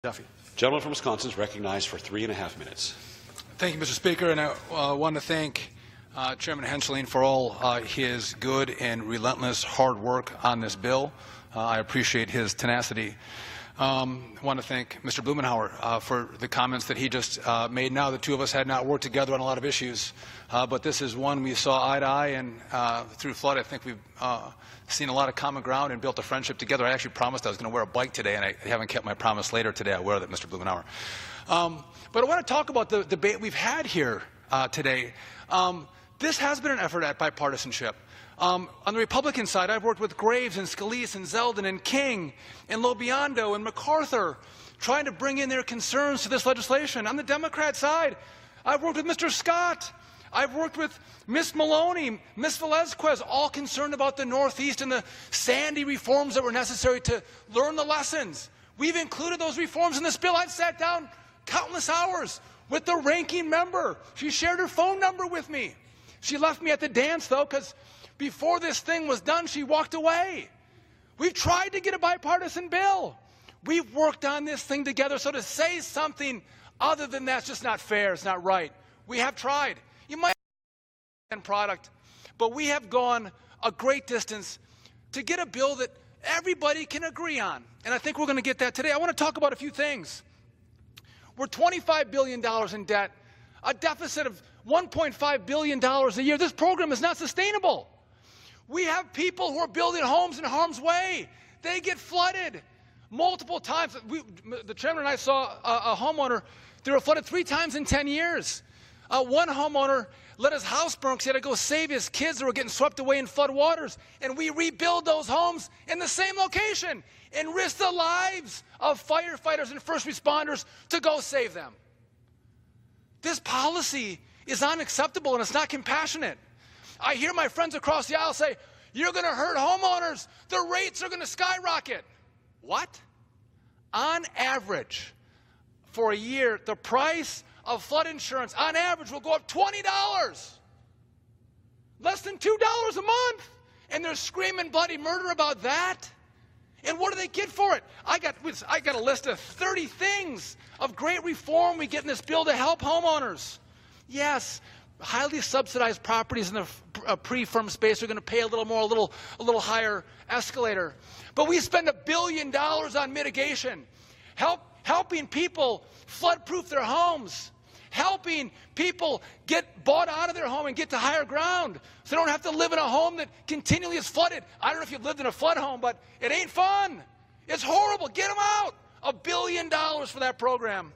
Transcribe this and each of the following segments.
Duffy. Gentleman from Wisconsin is recognized for 3.5 minutes. Thank you, Mr. Speaker, and I want to thank Chairman Henschling for all his good and relentless hard work on this bill. I appreciate his tenacity. I want to thank Mr. Blumenauer for the comments that he just made. Now, the two of us had not worked together on a lot of issues, but this is one we saw eye to eye, and through Flood, I think we've seen a lot of common ground and built a friendship together. I actually promised I was going to wear a bike today, and I haven't kept my promise. Later today, I wear that, Mr. Blumenauer. But I want to talk about the debate we've had here today. This has been an effort at bipartisanship. On the Republican side, I've worked with Graves and Scalise and Zeldin and King and Lobiondo and MacArthur, trying to bring in their concerns to this legislation. On the Democrat side, I've worked with Mr. Scott. I've worked with Ms. Maloney, Ms. Velazquez, all concerned about the Northeast and the Sandy reforms that were necessary to learn the lessons. We've included those reforms in this bill. I've sat down countless hours with the ranking member. She shared her phone number with me. She left me at the dance, though, because before this thing was done, she walked away. We've tried to get a bipartisan bill. We've worked on this thing together, so to say something other than that's just not fair. It's not right. We have tried. You might have a product, but we have gone a great distance to get a bill that everybody can agree on, and I think we're going to get that today. I want to talk about a few things. We're $25 billion in debt, a deficit of $1.5 billion a year. This program is not sustainable. We have people who are building homes in harm's way. They get flooded multiple times. The chairman and I saw a homeowner, they were flooded 3 times in 10 years. One homeowner let his house burn because he had to go save his kids that were getting swept away in flood waters. And we rebuild those homes in the same location and risk the lives of firefighters and first responders to go save them. This policy is unacceptable and it's not compassionate. I hear my friends across the aisle say, you're going to hurt homeowners. The rates are going to skyrocket. What? On average, for a year, the price of flood insurance, on average, will go up $20. Less than $2 a month. And they're screaming bloody murder about that. And what do they get for it? I got a list of 30 things of great reform we get in this bill to help homeowners. Yes, highly subsidized properties in the pre-firm space are going to pay a little more, a little higher escalator. But we spend $1 billion on mitigation, helping people flood-proof their homes, helping people get bought out of their home and get to higher ground so they don't have to live in a home that continually is flooded. I don't know if you've lived in a flood home, but it ain't fun. It's horrible. Get them out. $1 billion for that program.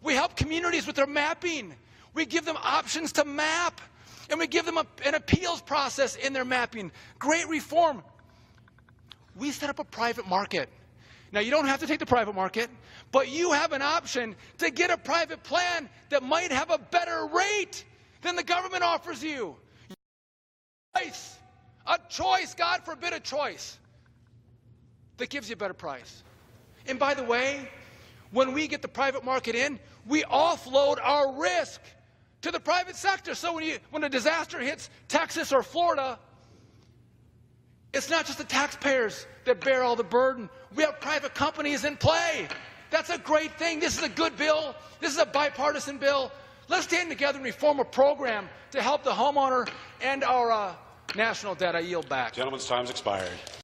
We help communities with their mapping. We give them options to map, and we give them an appeals process in their mapping. Great reform. We set up a private market. Now, you don't have to take the private market, but you have an option to get a private plan that might have a better rate than the government offers you. A choice, God forbid a choice, that gives you a better price. And by the way, when we get the private market in, we offload our risk to the private sector. So when a disaster hits Texas or Florida, it's not just the taxpayers that bear all the burden. We have private companies in play. That's a great thing. This is a good bill. This is a bipartisan bill. Let's stand together and reform a program to help the homeowner and our national debt. I yield back. Gentleman's time's expired.